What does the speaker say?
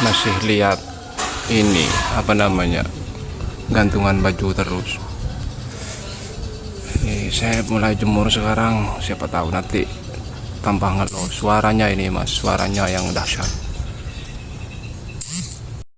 masih lihat ini apa namanya, gantungan baju terus. Saya mulai jemur sekarang, siapa tahu nanti tambah ngeluh suaranya ini mas, suaranya yang dahsyat.